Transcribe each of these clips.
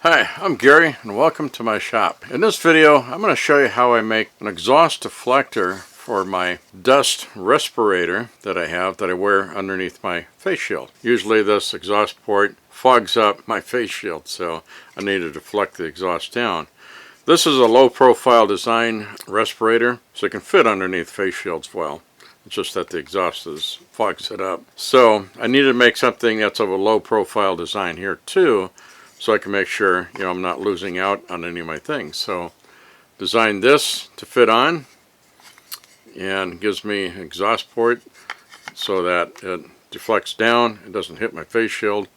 Hi, I'm Gary and welcome to my shop. In this video I'm going to show you how I make an exhaust deflector for my dust respirator that I have that I wear underneath my face shield. Usually this exhaust port fogs up my face shield, so I need to deflect the exhaust down. This is a low profile design respirator, so it can fit underneath face shields well. It's just that the exhaust fogs it up. So I needed to make something that's of a low profile design here too, so I can make sure, I'm not losing out on any of my things. So designed this to fit on and gives me an exhaust port so that it deflects down, it doesn't hit my face shield,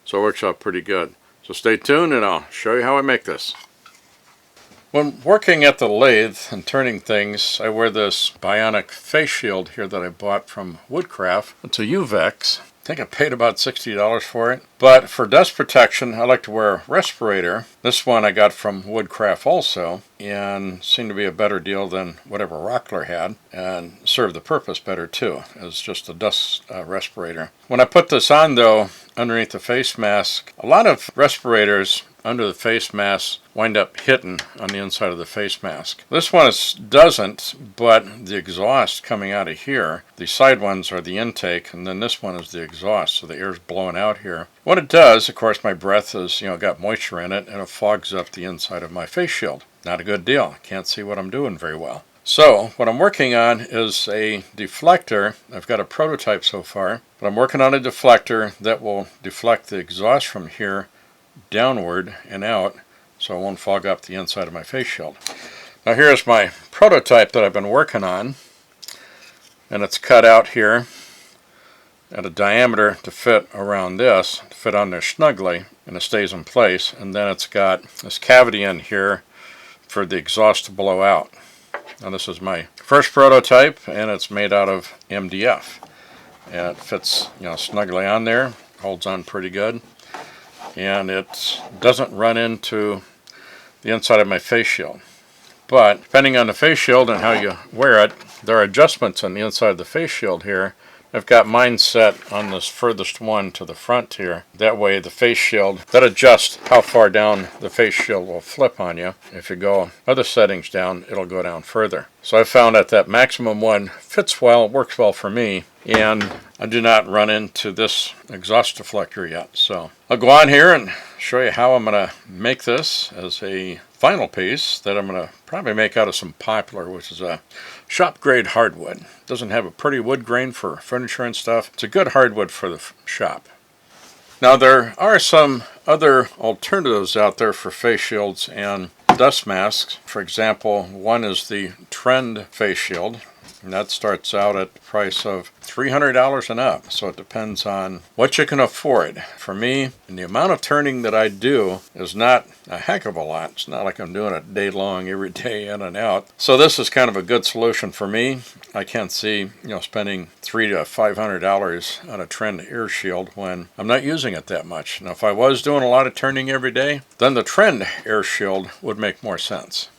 so it works out pretty good. So stay tuned and I'll show you how I make this. When working at the lathe and turning things, I wear this bionic face shield here that I bought from Woodcraft. It's a UVEX. I think I paid about $60 for it. But for dust protection, I like to wear a respirator. This one I got from Woodcraft also, and seemed to be a better deal than whatever Rockler had, and served the purpose better too, as just a dust respirator. When I put this on though, underneath the face mask, a lot of respirators under the face mask wind up hitting on the inside of the face mask. This one doesn't, but the exhaust coming out of here, the side ones are the intake, and then this one is the exhaust, so the air's blowing out here. What it does, of course, my breath is, got moisture in it, and it fogs up the inside of my face shield. Not a good deal. I can't see what I'm doing very well. So what I'm working on is a deflector. I've got a prototype so far, but I'm working on a deflector that will deflect the exhaust from here downward and out, so it won't fog up the inside of my face shield. Now here's my prototype that I've been working on, and it's cut out here at a diameter to fit around this, to fit on there snugly, and it stays in place. And then it's got this cavity in here for the exhaust to blow out. Now this is my first prototype, and it's made out of MDF, and it fits snugly on there, holds on pretty good, and it doesn't run into the inside of my face shield. But depending on the face shield and how you wear it, there are adjustments on the inside of the face shield here. I've got mine set on this furthest one to the front here. That way the face shield, that adjusts how far down the face shield will flip on you. If you go other settings down, it'll go down further. So I found that maximum one fits well, works well for me, and I do not run into this exhaust deflector yet. So I'll go on here and show you how I'm going to make this as a final piece that I'm going to probably make out of some poplar, which is a shop grade hardwood. Doesn't have a pretty wood grain for furniture and stuff. It's a good hardwood for the shop. Now there are some other alternatives out there for face shields and dust masks. For example, one is the Trend face shield, and that starts out at the price of $300 and up, so it depends on what you can afford. For me, and the amount of turning that I do is not a heck of a lot. It's not like I'm doing it day long every day in and out. So this is kind of a good solution for me. I can't see spending $300 to $500 on a Trend air shield when I'm not using it that much. Now if I was doing a lot of turning every day, then the Trend air shield would make more sense.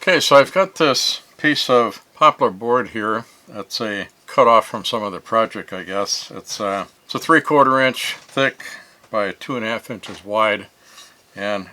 Okay, so I've got this piece of poplar board here. That's a cut off from some other project, I guess. It's a 3/4 inch thick by 2.5 inches wide, and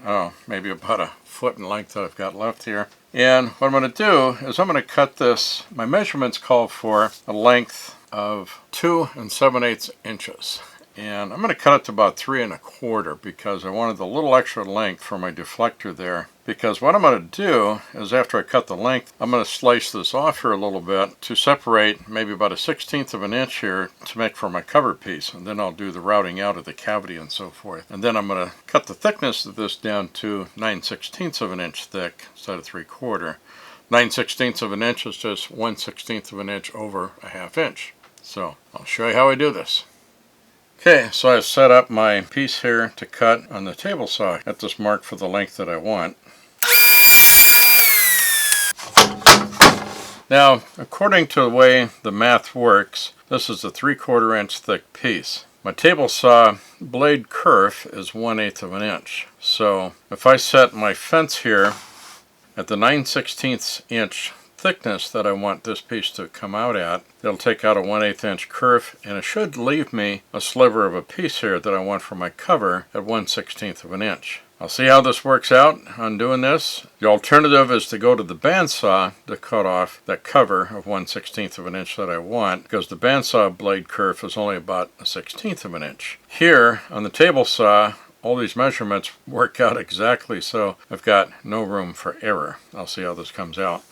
maybe about a foot in length that I've got left here. And what I'm going to do is I'm going to cut this. My measurements call for a length of 2 7/8 inches. And I'm going to cut it to about 3 1/4 because I wanted a little extra length for my deflector there. Because what I'm going to do is after I cut the length, I'm going to slice this off here a little bit to separate maybe about a 1/16 of an inch here to make for my cover piece. And then I'll do the routing out of the cavity and so forth. And then I'm going to cut the thickness of this down to 9/16 of an inch thick instead of 3/4. 9/16 of an inch is just 1/16 of an inch over a 1/2 inch. So I'll show you how I do this. Okay, so I've set up my piece here to cut on the table saw at this mark for the length that I want. Now, according to the way the math works, this is a 3/4 inch thick piece. My table saw blade kerf is 1/8 of an inch. So if I set my fence here at the 9/16 inch thickness that I want this piece to come out at. It'll take out a 1/8 inch kerf, and it should leave me a sliver of a piece here that I want for my cover at 1/16 of an inch. I'll see how this works out on doing this. The alternative is to go to the bandsaw to cut off that cover of 1/16 of an inch that I want, because the bandsaw blade kerf is only about 1/16 of an inch. Here on the table saw, all these measurements work out exactly, so I've got no room for error. I'll see how this comes out.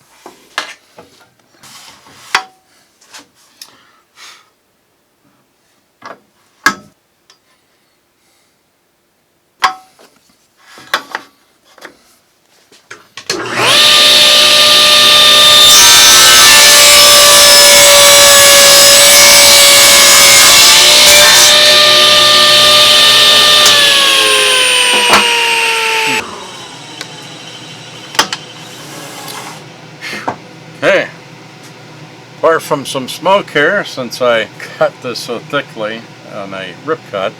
Hey, apart from some smoke here, since I cut this so thickly on a rip cut,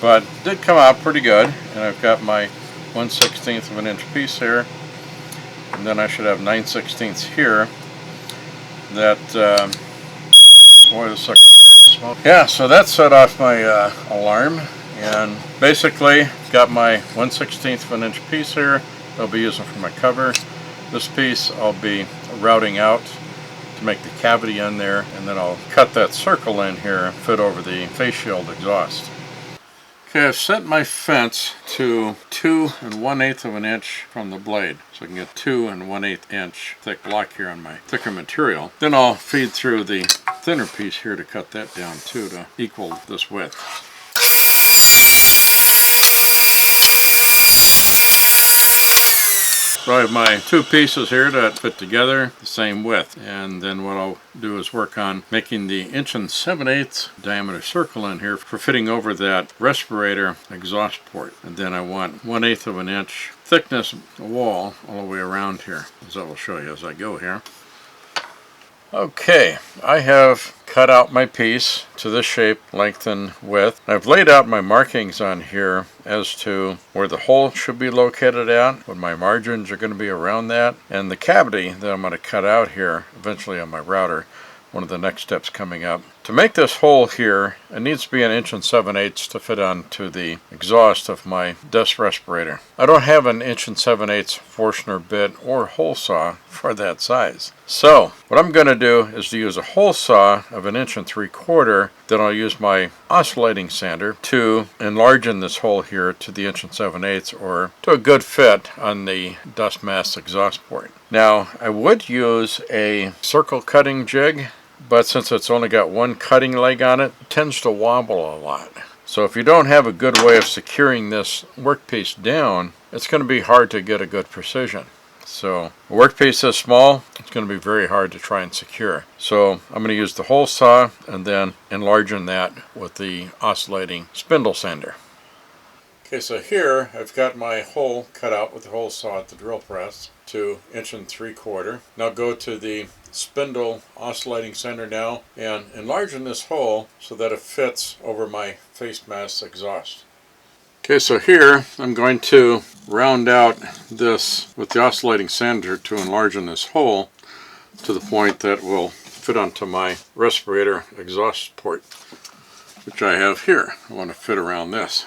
but it did come out pretty good, and I've got my 1/16 of an inch piece here, and then I should have 9/16 here. That, boy, this sucker really smoked. Yeah, so that set off my alarm, and basically got my 1/16 of an inch piece here I'll be using for my cover. This piece I'll be routing out to make the cavity in there, and then I'll cut that circle in here and fit over the face shield exhaust. Okay, I've set my fence to 2 1/8 of an inch from the blade, so I can get 2 1/8 inch thick block here on my thicker material. Then I'll feed through the thinner piece here to cut that down too to equal this width. So I have my two pieces here that fit together the same width, and then what I'll do is work on making the 1 7/8 diameter circle in here for fitting over that respirator exhaust port. And then I want 1/8 of an inch thickness wall all the way around here, as I will show you as I go here. Okay, I have cut out my piece to this shape, length, and width. I've laid out my markings on here as to where the hole should be located at, what my margins are going to be around that, and the cavity that I'm going to cut out here eventually on my router, one of the next steps coming up. To make this hole here, it needs to be 1 7/8 to fit onto the exhaust of my dust respirator. I don't have an 1 7/8 Forstner bit or hole saw for that size. So what I'm going to do is to use a hole saw of 1 3/4. Then I'll use my oscillating sander to enlarge this hole here to the 1 7/8 or to a good fit on the dust mask exhaust port. Now I would use a circle cutting jig, but since it's only got one cutting leg on it, it tends to wobble a lot. So if you don't have a good way of securing this workpiece down, it's going to be hard to get a good precision. So a workpiece this small, it's going to be very hard to try and secure. So I'm going to use the hole saw and then enlarging that with the oscillating spindle sander. Okay, so here I've got my hole cut out with the hole saw at the drill press to 1 3/4. Now go to the spindle oscillating sander now and enlarging this hole so that it fits over my face mask exhaust. Okay, so here I'm going to round out this with the oscillating sander to enlarge this hole to the point that will fit onto my respirator exhaust port, which I have here. I want to fit around this.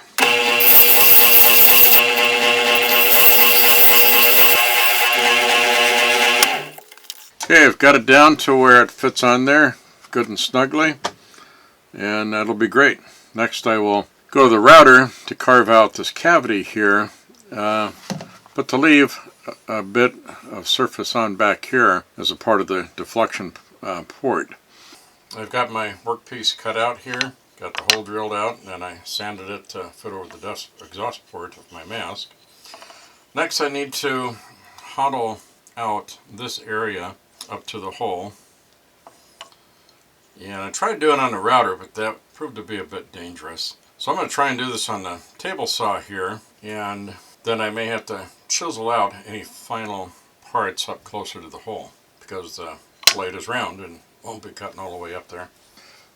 Okay, I've got it down to where it fits on there, good and snugly, and that'll be great. Next I will go to the router to carve out this cavity here, but to leave a bit of surface on back here as a part of the deflection port. I've got my workpiece cut out here, got the hole drilled out, and I sanded it to fit over the dust exhaust port of my mask. Next I need to hollow out this area up to the hole, and I tried doing it on the router, but that proved to be a bit dangerous. So I'm going to try and do this on the table saw here, and then I may have to chisel out any final parts up closer to the hole because the blade is round and won't be cutting all the way up there.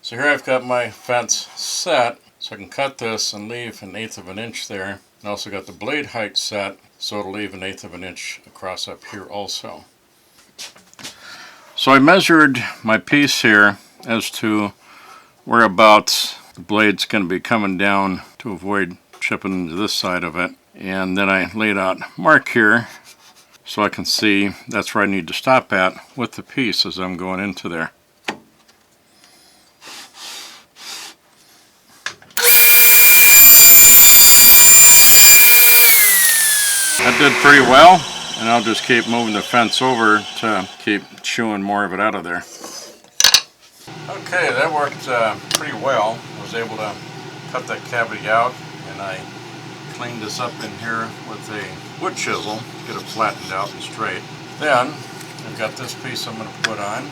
So here I've got my fence set, so I can cut this and leave 1/8 of an inch there. I also got the blade height set, so it'll leave 1/8 of an inch across up here also. So I measured my piece here as to whereabouts the blade's going to be coming down to avoid chipping into this side of it. And then I laid out a mark here so I can see that's where I need to stop at with the piece as I'm going into there. That did pretty well, and I'll just keep moving the fence over to keep chewing more of it out of there. Okay, that worked pretty well. I was able to cut that cavity out, and I cleaned this up in here with a wood chisel to get it flattened out and straight. Then I've got this piece I'm going to put on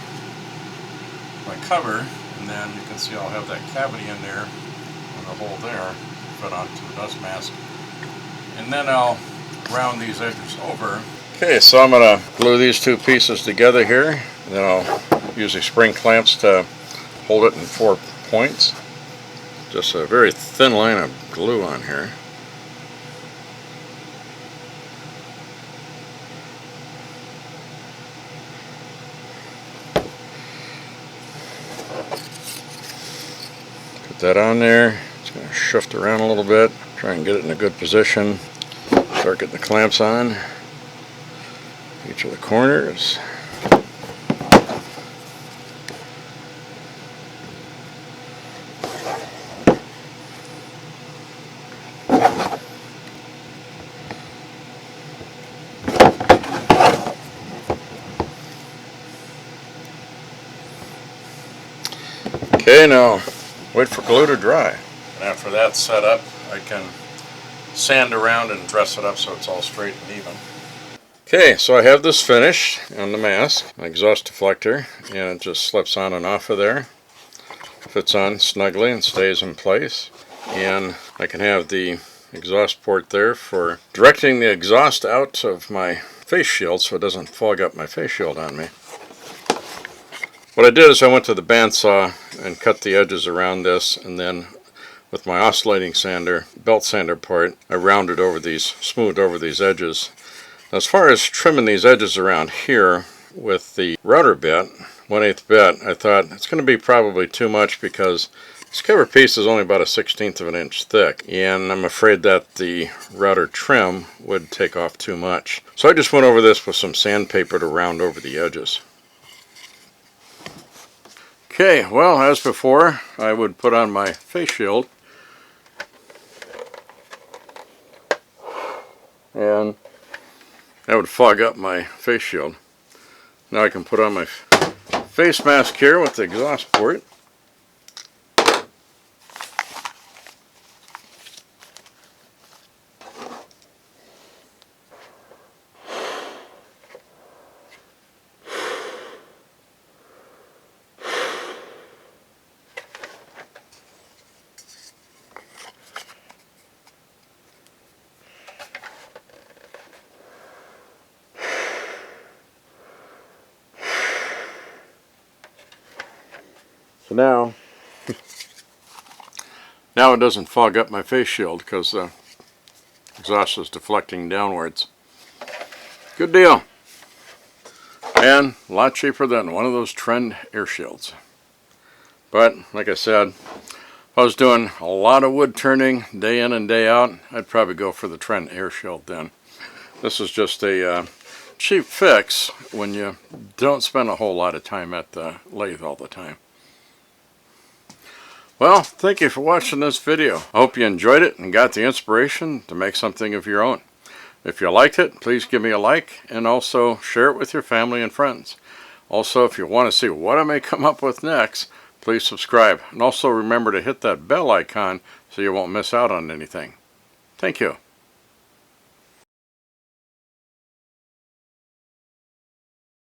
my cover, and then you can see I'll have that cavity in there and the hole there put onto the dust mask, and then I'll round these edges over. Okay, so I'm going to glue these two pieces together here, and then I'll use these spring clamps to hold it in 4 points. Just a very thin line of glue on here. Put that on there. It's going to shift around a little bit. Try and get it in a good position. Start getting the clamps on each of the corners. Okay, now wait for glue to dry. And after that's set up, I can sand around and dress it up so it's all straight and even. Okay, so I have this finished on the mask, my exhaust deflector, and it just slips on and off of there. Fits on snugly and stays in place. And I can have the exhaust port there for directing the exhaust out of my face shield so it doesn't fog up my face shield on me. What I did is I went to the bandsaw and cut the edges around this, and then with my oscillating sander, belt sander part, I rounded over these, smoothed over these edges. Now, as far as trimming these edges around here with the router bit, 1/8 bit, I thought it's going to be probably too much because this cover piece is only about 1/16 of an inch thick, and I'm afraid that the router trim would take off too much. So I just went over this with some sandpaper to round over the edges. Okay, well, as before, I would put on my face shield, and that would fog up my face shield. Now I can put on my face mask here with the exhaust port. So now it doesn't fog up my face shield because the exhaust is deflecting downwards. Good deal. And a lot cheaper than one of those trend air shields. But like I said, if I was doing a lot of wood turning day in and day out, I'd probably go for the trend air shield then. This is just a cheap fix when you don't spend a whole lot of time at the lathe all the time. Well, thank you for watching this video. I hope you enjoyed it and got the inspiration to make something of your own. If you liked it, please give me a like and also share it with your family and friends. Also, if you want to see what I may come up with next, please subscribe. And also remember to hit that bell icon so you won't miss out on anything. Thank you.